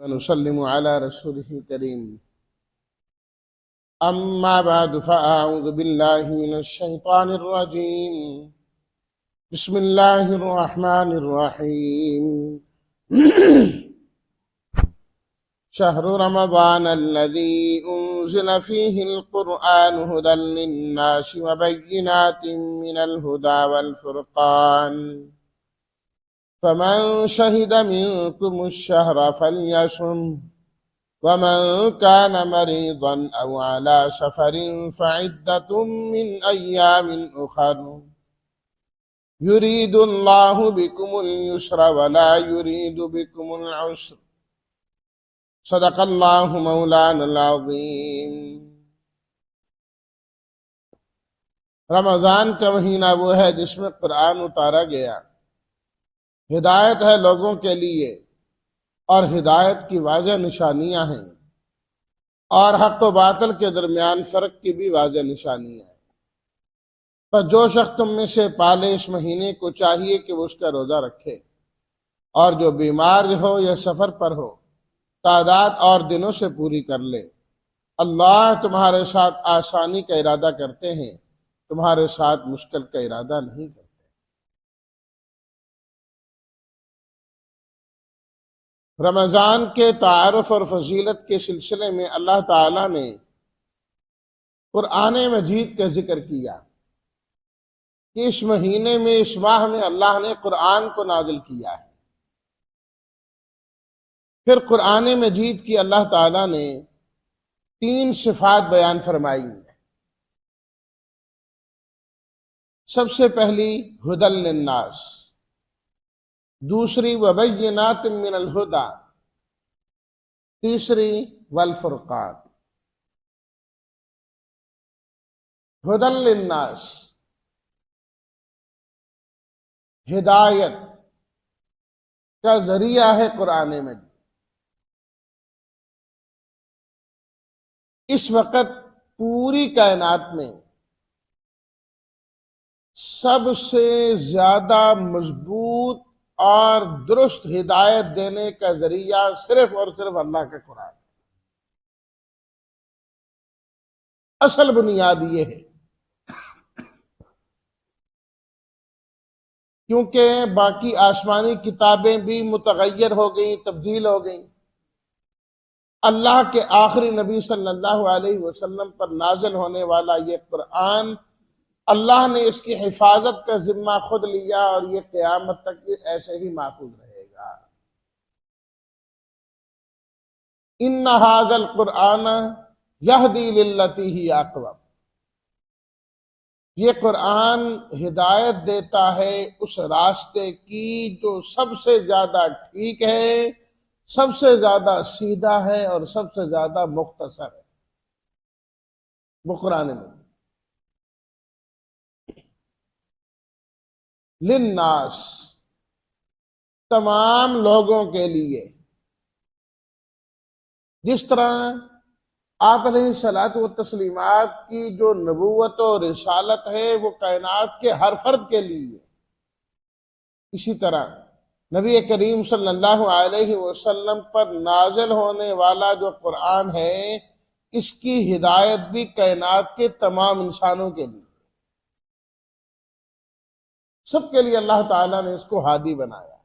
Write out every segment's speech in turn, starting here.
ونسلم على رسوله الكريم. أما بعد فأعوذ بالله من الشيطان الرجيم. بسم الله الرحمن الرحيم. شهر رمضان الذي أنزل فيه القرآن هدى للناس وبينات من الهدى والفرقان فمن شهد منكم الشهر فليصم ومن كان مريضا أو على سفر فعدة من أيام أخر يريد الله بكم اليسر ولا يريد بكم العسر صدق اللہ مولانا العظیم. رمضان کا مہینہ وہ ہے جس میں قرآن اتارا گیا. ہدایت ہے لوگوں کے لیے اور ہدایت کی واضح نشانیاں ہیں اور حق و باطل کے درمیان فرق کی بھی واضح نشانیاں ہیں. پر جو شخص تم میں سے پالے اس مہینے کو چاہیے کہ وہ اس کا روزہ رکھے، اور جو بیمار ہو یا سفر پر ہو تعداد اور دنوں سے پوری کر لے. اللہ تمہارے ساتھ آسانی کا ارادہ کرتے ہیں، تمہارے ساتھ مشکل کا ارادہ نہیں کرتے. رمضان کے تعارف اور فضیلت کے سلسلے میں اللہ تعالیٰ نے قرآن مجید کا ذکر کیا کہ اس مہینے میں، اس ماہ میں اللہ نے قرآن کو نازل کیا ہے. پھر قرآن مجید کی اللہ تعالیٰ نے 3 صفات بیان فرمائی ہیں. سب سے پہلی ہدی للناس، دوسری وبینات من الہدی، تیسری والفرقان. ہدی للناس، ہدایت کا ذریعہ ہے قرآن مجید. اس وقت پوری کائنات میں سب سے زیادہ مضبوط اور درست ہدایت دینے کا ذریعہ صرف اور صرف اللہ کا قرآن. اصل بنیاد یہ ہے، کیونکہ باقی آسمانی کتابیں بھی متغیر ہو گئیں، تبدیل ہو گئیں. اللہ کے آخری نبی صلی اللہ علیہ وسلم پر نازل ہونے والا یہ قرآن، اللہ نے اس کی حفاظت کا ذمہ خود لیا اور یہ قیامت تک ایسے ہی محفوظ رہے گا. ان ھذا القرآن یہدی للتی ہی اقوم. یہ قرآن ہدایت دیتا ہے اس راستے کی جو سب سے زیادہ ٹھیک ہے، سب سے زیادہ سیدھا ہے اور سب سے زیادہ مختصر ہے. وہ قرآن میں للناس، تمام لوگوں کے لیے. جس طرح آپ علیہ الصلاۃ والتسلیمات کی جو نبوت و رسالت ہے وہ کائنات کے ہر فرد کے لیے، اسی طرح نبی کریم صلی اللہ علیہ وسلم پر نازل ہونے والا جو قرآن ہے اس کی ہدایت بھی کائنات کے تمام انسانوں کے لیے، سب کے لیے اللہ تعالیٰ نے اس کو ہادی بنایا.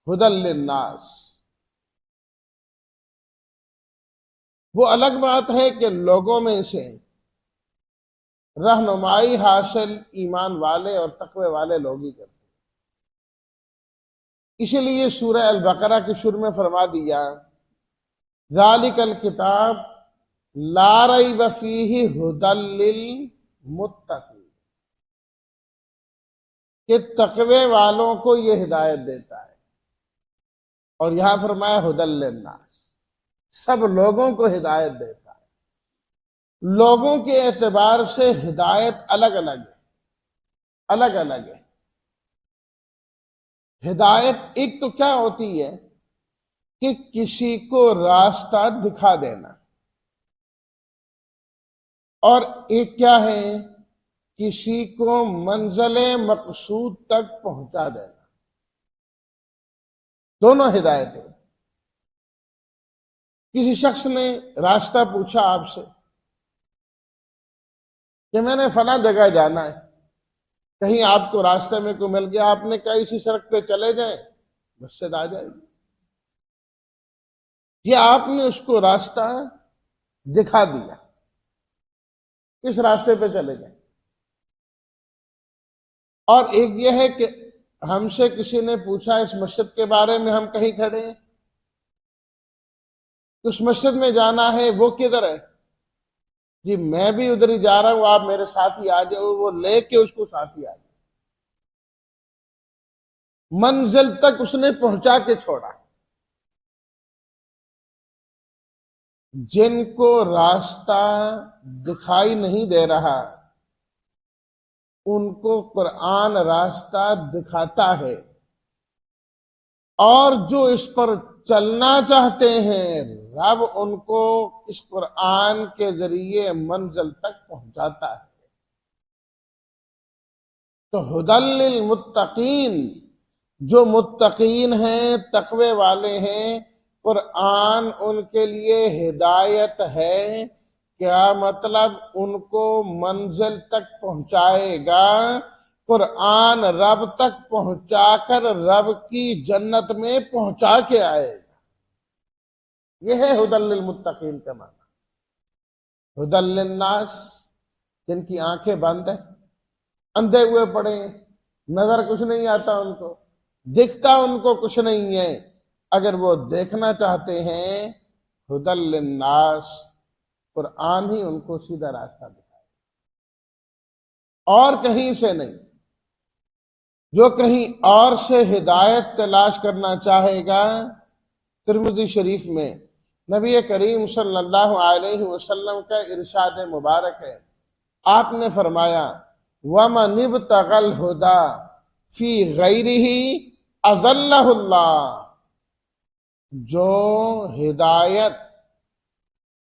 ہدی للناس. وہ الگ بات ہے کہ لوگوں میں سے رہنمائی حاصل ایمان والے اور تقوی والے لوگ ہی کرتے. اسی لیے سورہ البقرہ کے شروع میں فرما دیا ذالک الکتاب لا ریب فیہ ھدی للمتقین، کہ تقوی والوں کو یہ ہدایت دیتا ہے. اور یہاں فرمایا ھدی للناس، سب لوگوں کو ہدایت دیتا ہے. لوگوں کے اعتبار سے ہدایت الگ الگ ہے، الگ الگ ہے. ہدایت ایک تو کیا ہوتی ہے کہ کسی کو راستہ دکھا دینا، اور ایک کیا ہے، کسی کو منزل مقصود تک پہنچا دینا. دونوں ہدایتیں. کسی شخص نے راستہ پوچھا آپ سے کہ میں نے فلاں جگہ جانا ہے، کہیں آپ کو راستے میں کوئی مل گیا، آپ نے کہا اسی سڑک پہ چلے جائیں، مسجد آ جائے گی، یا آپ نے اس کو راستہ دکھا دیا، کس راستے پہ چلے جائیں۔ اور ایک یہ ہے کہ ہم سے کسی نے پوچھا اس مسجد کے بارے میں، ہم کہیں کھڑے ہیں، اس مسجد میں جانا ہے، وہ کدھر ہے؟ جی میں بھی ادھر ہی جا رہا ہوں، آپ میرے ساتھ ہی آ جاؤ، وہ لے کے اس کو ساتھ ہی آ جائے، منزل تک اس نے پہنچا کے چھوڑا۔ جن کو راستہ دکھائی نہیں دے رہا ان کو قرآن راستہ دکھاتا ہے، اور جو اس پر چلنا چاہتے ہیں رب ان کو اس قرآن کے ذریعے منزل تک پہنچاتا ہے۔ تو ہدی للمتقین، جو متقین ہیں، تقوی والے ہیں، قرآن ان کے لیے ہدایت ہے۔ کیا مطلب؟ ان کو منزل تک پہنچائے گا، قرآن رب تک پہنچا کر رب کی جنت میں پہنچا کے آئے گا۔ یہ ہے ہدی للمتقین کا معنی۔ ہدی للناس، جن کی آنکھیں بند ہیں، اندھے ہوئے پڑے ہیں، نظر کچھ نہیں آتا، ان کو دکھتا ان کو کچھ نہیں ہے، اگر وہ دیکھنا چاہتے ہیں ہدی للناس، قرآن ہی ان کو سیدھا راستہ دکھائے، اور کہیں سے نہیں۔ جو کہیں اور سے ہدایت تلاش کرنا چاہے گا، ترمذی شریف میں نبی کریم صلی اللہ علیہ وسلم کا ارشاد مبارک ہے، آپ نے فرمایا وَمَنِ ابْتَغَى الْهُدَى فِي غَيْرِهِ أَضَلَّهُ اللَّهُ، جو ہدایت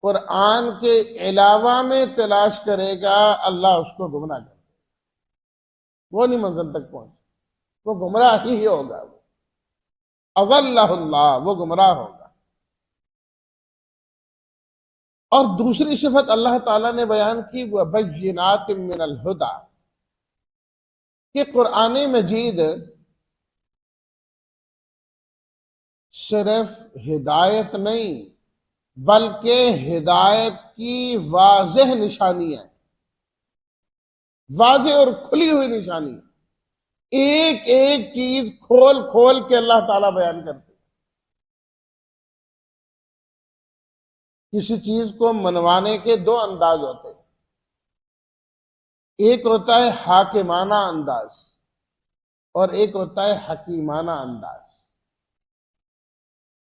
قرآن کے علاوہ میں تلاش کرے گا اللہ اس کو گمراہ کر دے، وہ نہیں منزل تک پہنچے، وہ گمراہ ہی ہوگا، اضلہ اللہ، وہ گمراہ ہوگا۔ اور دوسری صفت اللہ تعالیٰ نے بیان کی وَبَيِّنَاتٍ مِّنَ الْهُدَى، کہ قرآن مجید صرف ہدایت نہیں بلکہ ہدایت کی واضح نشانی ہے، واضح اور کھلی ہوئی نشانی، ایک ایک چیز کھول کھول کے اللہ تعالیٰ بیان کرتے۔ کسی چیز کو منوانے کے دو انداز ہوتے ہیں، ایک ہوتا ہے حاکمانہ انداز اور ایک ہوتا ہے حکیمانہ انداز۔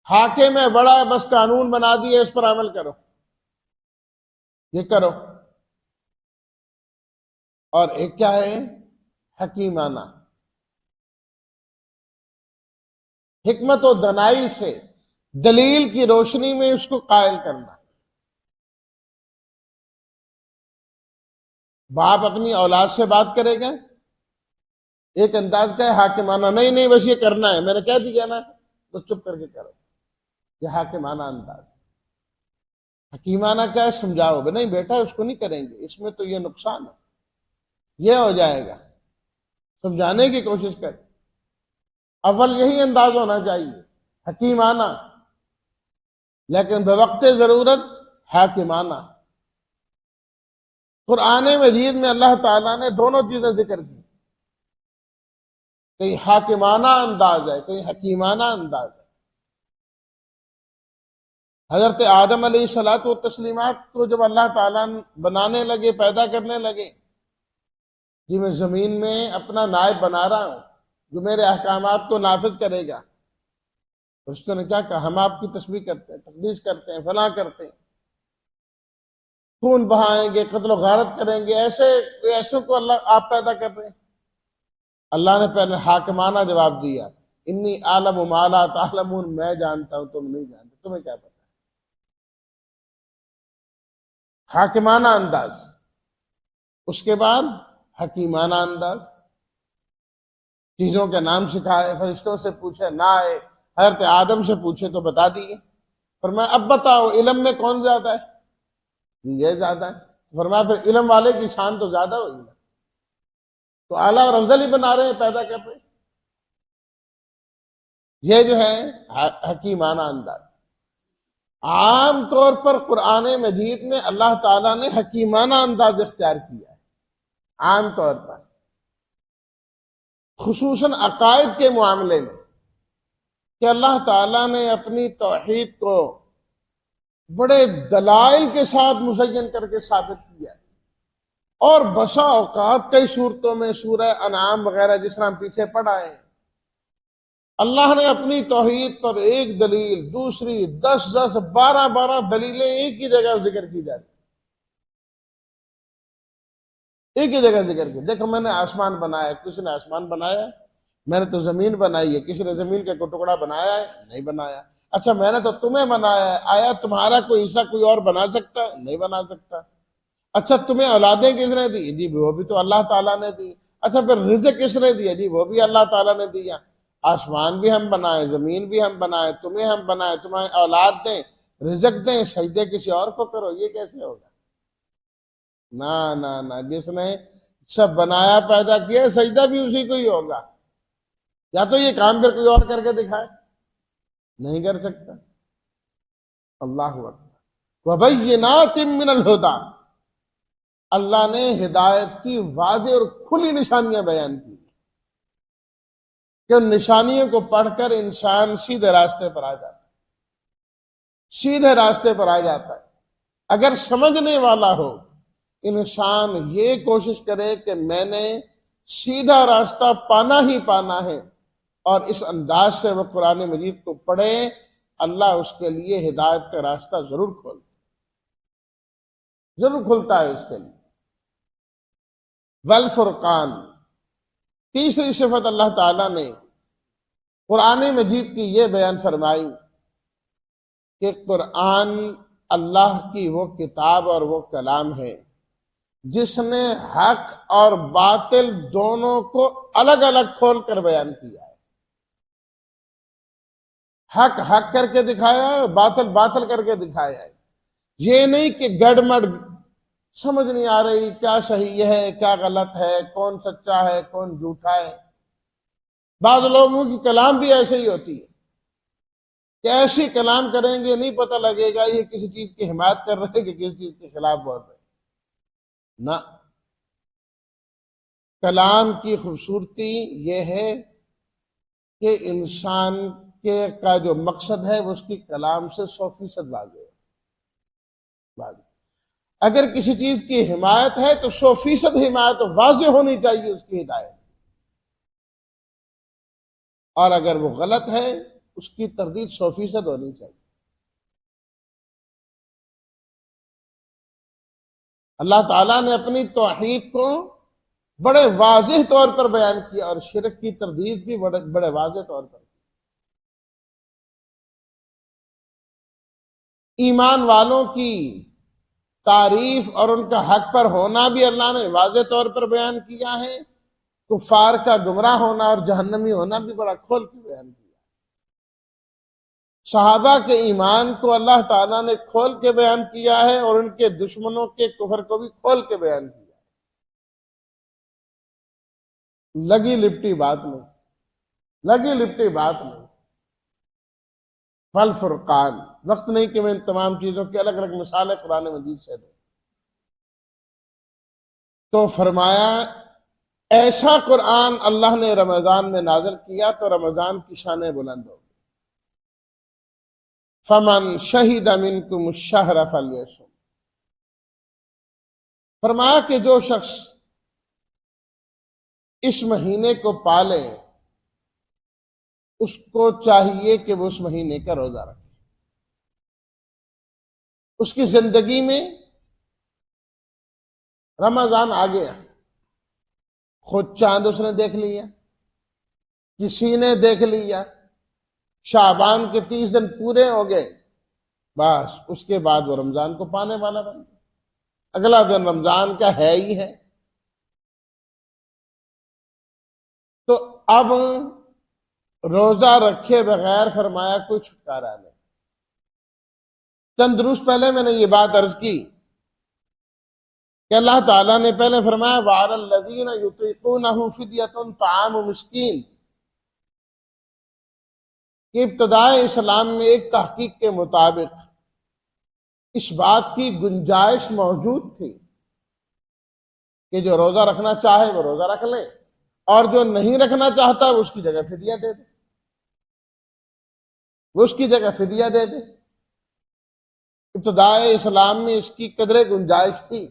حاکم ہے بڑا، بس قانون بنا دیے، اس پر عمل کرو، یہ کرو۔ اور ایک کیا ہے؟ حکیمانہ، حکمت و دانائی سے دلیل کی روشنی میں اس کو قائل کرنا۔ باپ اپنی اولاد سے بات کرے گا، ایک انداز کا ہے حاکمانہ، نہیں نہیں بس یہ کرنا ہے، میں نے کہہ دیا نا تو چپ کر کے کرو، یہ حاکمانہ انداز۔ حکیمانہ کیا ہے؟ سمجھاؤ، نہیں بیٹا اس کو نہیں کریں گے، اس میں تو یہ نقصان ہے، یہ ہو جائے گا، سمجھانے کی کوشش کر۔ اول یہی انداز ہونا چاہیے، حکیمانہ، لیکن بوقت ضرورت حاکمانہ۔ قرآن مجید میں اللہ تعالیٰ نے دونوں چیزیں ذکر کی، کہیں حاکمانہ انداز ہے، کہیں حکیمانہ انداز ہے۔ حضرت آدم علیہ الصلوۃ والتسلیمات کو جب اللہ تعالیٰ بنانے لگے، پیدا کرنے لگے، جی میں زمین میں اپنا نائب بنا رہا ہوں جو میرے احکامات کو نافذ کرے گا، فرشتوں نے کیا کہا؟ ہم آپ کی تسبیح کرتے ہیں، تقدیس کرتے ہیں، فلاں کرتے ہیں، خون بہائیں گے، قتل و غارت کریں گے، ایسوں کو اللہ آپ پیدا کر رہے ہیں۔ اللہ نے پہلے حاکمانہ جواب دیا، انی اعلم ما لا تعلمون، میں جانتا ہوں تم نہیں جانتے، تمہیں کیا پتا۔ حاکمانہ انداز، اس کے بعد حکیمانہ انداز، چیزوں کے نام سکھائے، فرشتوں سے پوچھے نہ آئے، حضرت آدم سے پوچھے تو بتا دیے، فرمایا اب بتاؤ علم میں کون زیادہ ہے؟ یہ زیادہ ہے۔ فرمایا پھر علم والے کی شان تو زیادہ ہوگی نا، تو اعلیٰ اور افضل ہی بنا رہے ہیں، پیدا کر رہے ہیں۔ یہ جو ہے حکیمانہ انداز۔ عام طور پر قرآن مجید میں اللہ تعالیٰ نے حکیمانہ انداز اختیار کیا ہے، عام طور پر، خصوصاً عقائد کے معاملے میں، کہ اللہ تعالیٰ نے اپنی توحید کو بڑے دلائل کے ساتھ مزین کر کے ثابت کیا ہے، اور بسا اوقات کئی صورتوں میں، سورہ انعام وغیرہ جس طرح ہم پیچھے پڑھا ہے، اللہ نے اپنی توحید پر ایک دلیل، دوسری، 10 12 دلیلیں ایک ہی جگہ ذکر کی جاتی، ایک ہی جگہ ذکر کی۔ دیکھو میں نے آسمان بنایا، کسی نے آسمان بنایا ہے؟ میں نے تو زمین بنائی ہے، کسی نے زمین کا کوئی ٹکڑا بنایا ہے؟ نہیں بنایا۔ اچھا میں نے تو تمہیں بنایا ہے، آیا تمہارا کوئی حصہ کوئی اور بنا سکتا ہے؟ نہیں بنا سکتا۔ اچھا تمہیں اولادیں کس نے دی؟ جی وہ بھی تو اللہ تعالیٰ نے دی۔ اچھا پھر رزق کس نے دیا؟ جی وہ بھی اللہ تعالیٰ نے دیا۔ آسمان بھی ہم بنائے، زمین بھی ہم بنائے، تمہیں ہم بنائے، تمہیں اولاد دیں، رزق دیں، سجدے کسی اور کو کرو، یہ کیسے ہوگا؟ نہ جس نے سب بنایا پیدا کیا، سجدہ بھی اسی کو ہی ہوگا۔ یا تو یہ کام پھر کوئی اور کر کے دکھائے، نہیں کر سکتا۔ اللہ اکبر۔ وَبَيِّنَاتٍ مِّنَ الْهُدَىٰ، اللہ نے ہدایت کی واضح اور کھلی نشانیاں بیان کی کہ ان نشانیوں کو پڑھ کر انسان سیدھے راستے پر آ جاتا ہے، سیدھے راستے پر آ جاتا ہے۔ اگر سمجھنے والا ہو، انسان یہ کوشش کرے کہ میں نے سیدھا راستہ پانا ہی پانا ہے، اور اس انداز سے وہ قرآن مجید کو پڑھے، اللہ اس کے لیے ہدایت کا راستہ ضرور کھلتا ہے اس کے لیے۔ والفرقان، تیسری صفت اللہ تعالیٰ نے قرآن مجید کی یہ بیان فرمائی کہ قرآن اللہ کی وہ کتاب اور وہ کلام ہے جس نے حق اور باطل دونوں کو الگ الگ کھول کر بیان کیا ہے۔ حق حق کر کے دکھایا ہے، باطل باطل کر کے دکھایا ہے۔ یہ نہیں کہ گڑمڑ سمجھ نہیں آ رہی کیا صحیح ہے کیا غلط ہے، کون سچا ہے کون جھوٹا ہے۔ بعض لوگوں کی کلام بھی ایسے ہی ہوتی ہے کہ ایسی کلام کریں گے نہیں پتہ لگے گا یہ کسی چیز کی حمایت کر رہے کہ کسی چیز کے خلاف بول رہے۔ نہ، کلام کی خوبصورتی یہ ہے کہ انسان کا جو مقصد ہے وہ اس کی کلام سے 100% واضح ہے۔ اگر کسی چیز کی حمایت ہے تو 100% حمایت واضح ہونی چاہیے اس کی ہدایت، اور اگر وہ غلط ہے اس کی تردید 100% ہونی چاہیے۔ اللہ تعالیٰ نے اپنی توحید کو بڑے واضح طور پر بیان کیا، اور شرک کی تردید بھی بڑے واضح طور پر۔ ایمان والوں کی تعریف اور ان کا حق پر ہونا بھی اللہ نے واضح طور پر بیان کیا ہے، کفار کا گمراہ ہونا اور جہنمی ہونا بھی بڑا کھول کے بیان کیا۔ صحابہ کے ایمان کو اللہ تعالیٰ نے کھول کے بیان کیا ہے، اور ان کے دشمنوں کے کفر کو بھی کھول کے بیان کیا۔ لگی لپٹی بات میں والفرقان۔ وقت نہیں کہ میں ان تمام چیزوں کی الگ الگ مثالیں قرآن مجید سے دوں، تو فرمایا ایسا قرآن اللہ نے رمضان میں نازل کیا تو رمضان کی شانیں بلند ہو گئی۔ فمن شہد منکم الشہر فلیصم، فرمایا کہ جو شخص اس مہینے کو پالے اس کو چاہیے کہ وہ اس مہینے کا روزہ رکھے۔ اس کی زندگی میں رمضان آ گیا، خود چاند اس نے دیکھ لیا، کسی نے دیکھ لیا، شعبان کے 30 دن پورے ہو گئے، بس اس کے بعد وہ رمضان کو پانے والا بن گیا، اگلا دن رمضان کا ہے ہی ہے۔ تو اب روزہ رکھے بغیر فرمایا کوئی چھٹکارا نہیں۔ چند دروس پہلے میں نے یہ بات عرض کی کہ اللہ تعالیٰ نے پہلے فرمایا وَعَلَى الَّذِينَ يُطِيقُونَهُ فِدْيَةٌ طَعَامُ مِسْكِينٍ کہ ابتدائے اسلام میں ایک تحقیق کے مطابق اس بات کی گنجائش موجود تھی کہ جو روزہ رکھنا چاہے وہ روزہ رکھ لے اور جو نہیں رکھنا چاہتا وہ اس کی جگہ فدیہ دے دے، وہ اس کی جگہ فدیہ دے دے۔ ابتدائے اسلام میں اس کی قدر گنجائش تھی،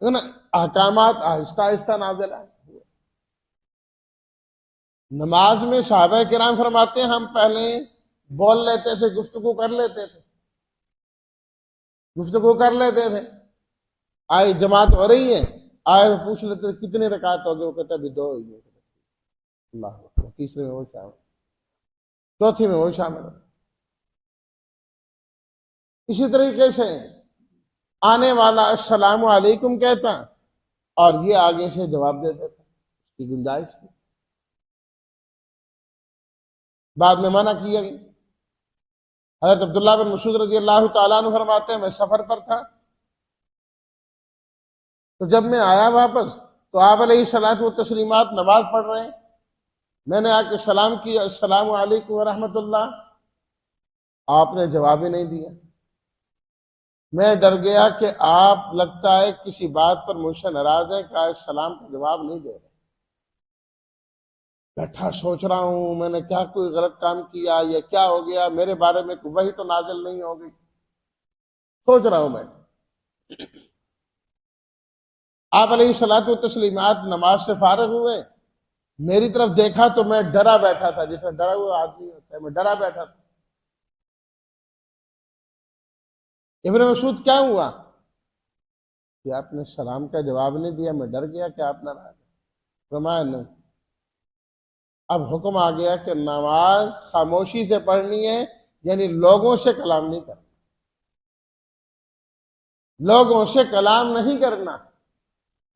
لیکن احکامات آہستہ آہستہ نازل آئے۔ نماز میں صحابہ کرام فرماتے ہیں ہم پہلے بول لیتے تھے، گفتگو کر لیتے تھے، آئے جماعت ہو رہی ہے، آئے وہ پوچھ لیتے تھے کتنے رکعت ہو گئے، وہ کہتا ابھی 2 ہوئی ہے، اللہ اکبر، تیسرے میں وہ شامل، چوتھی میں وہ شامل۔ اسی طریقے سے آنے والا السلام علیکم کہتا اور یہ آگے سے جواب دے دیتا، اس کی گنجائش تھی۔ بعد میں منع کیا گیا۔ حضرت عبداللہ بن مسعود رضی اللہ تعالیٰ عنہ فرماتے ہیں میں سفر پر تھا، تو جب میں آیا واپس تو آپ علیہ الصلوۃ والتسلیمات نماز پڑھ رہے ہیں، میں نے آ کے سلام کیا السلام علیکم ورحمۃ اللہ، آپ نے جواب ہی نہیں دیا۔ میں ڈر گیا کہ آپ لگتا ہے کسی بات پر مجھ سے ناراض ہیں کہ آج سلام کا جواب نہیں دے رہے۔ بیٹھا سوچ رہا ہوں میں نے کیا کوئی غلط کام کیا یا کیا ہو گیا، میرے بارے میں کوئی وحی تو نازل نہیں ہو گئی، سوچ رہا ہوں میں۔ آپ علیہ الصلوۃ والتسلیمات نماز سے فارغ ہوئے، میری طرف دیکھا تو میں ڈرا بیٹھا تھا، جیسے ڈرا ہوا آدمی ہوتا ہے، میں ڈرا بیٹھا تھا۔ ابن مسعود کیا ہوا کہ آپ نے سلام کا جواب نہیں دیا، میں ڈر گیا کہ آپ ناراض ہیں۔ فرمایا نہیں، اب حکم آ گیا کہ نماز خاموشی سے پڑھنی ہے، یعنی لوگوں سے کلام نہیں کرنا، لوگوں سے کلام نہیں کرنا۔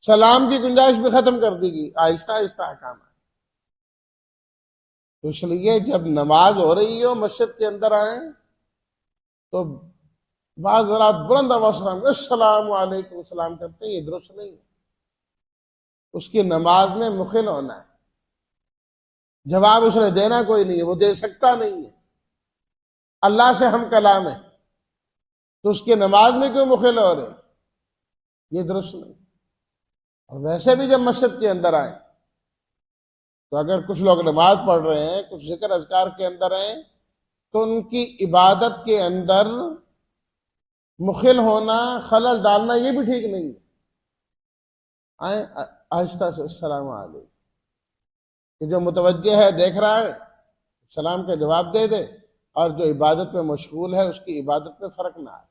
سلام کی گنجائش بھی ختم کر دی گئی، آہستہ آہستہ احکام ہے۔ تو اس لیے جب نماز ہو رہی ہو مسجد کے اندر آئیں تو بعض رات بلند آواز سے السلام علیکم السلام کرتے ہیں، یہ درست نہیں ہے۔ اس کی نماز میں مخل ہونا ہے، جواب اس نے دینا کوئی نہیں ہے، وہ دے سکتا نہیں ہے، اللہ سے ہم کلام ہے، تو اس کی نماز میں کیوں مخل ہو رہے، یہ درست نہیں۔ اور ویسے بھی جب مسجد کے اندر آئیں تو اگر کچھ لوگ نماز پڑھ رہے ہیں، کچھ ذکر اذکار کے اندر ہیں، تو ان کی عبادت کے اندر مخل ہونا، خلل ڈالنا یہ بھی ٹھیک نہیں ہے۔ آئیں آہستہ سے السلام علیکم، کہ جو متوجہ ہے دیکھ رہا ہے سلام کا جواب دے دے، اور جو عبادت میں مشغول ہے اس کی عبادت میں فرق نہ آئے۔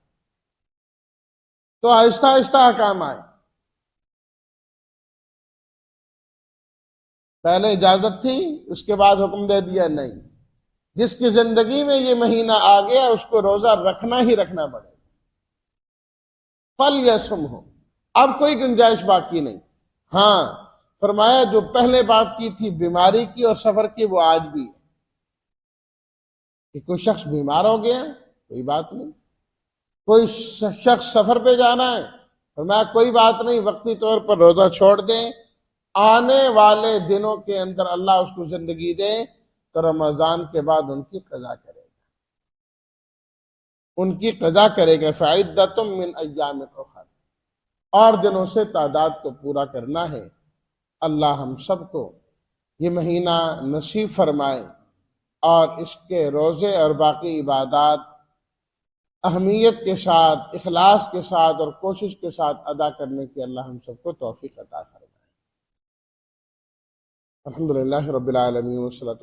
تو آہستہ آہستہ احکام آئے۔ پہلے اجازت تھی، اس کے بعد حکم دے دیا نہیں، جس کی زندگی میں یہ مہینہ آ گیا اس کو روزہ رکھنا ہی رکھنا پڑے، فل یا سم ہو، اب کوئی گنجائش باقی نہیں۔ ہاں فرمایا جو پہلے بات کی تھی بیماری کی اور سفر کی وہ آج بھی ہے، کہ کوئی شخص بیمار ہو گیا کوئی بات نہیں، کوئی شخص سفر پہ جانا ہے فرمایا کوئی بات نہیں، وقتی طور پر روزہ چھوڑ دیں، آنے والے دنوں کے اندر اللہ اس کو زندگی دے تو رمضان کے بعد ان کی قضا کرے گا، ان کی قضا کرے گا۔ فعدۃ من ایام اخر، اور دنوں سے تعداد کو پورا کرنا ہے۔ اللہ ہم سب کو یہ مہینہ نصیب فرمائے اور اس کے روزے اور باقی عبادات اہمیت کے ساتھ، اخلاص کے ساتھ اور کوشش کے ساتھ ادا کرنے کی اللہ ہم سب کو توفیق عطا فرمائے۔ الحمدللہ رب العالمین والصلاۃ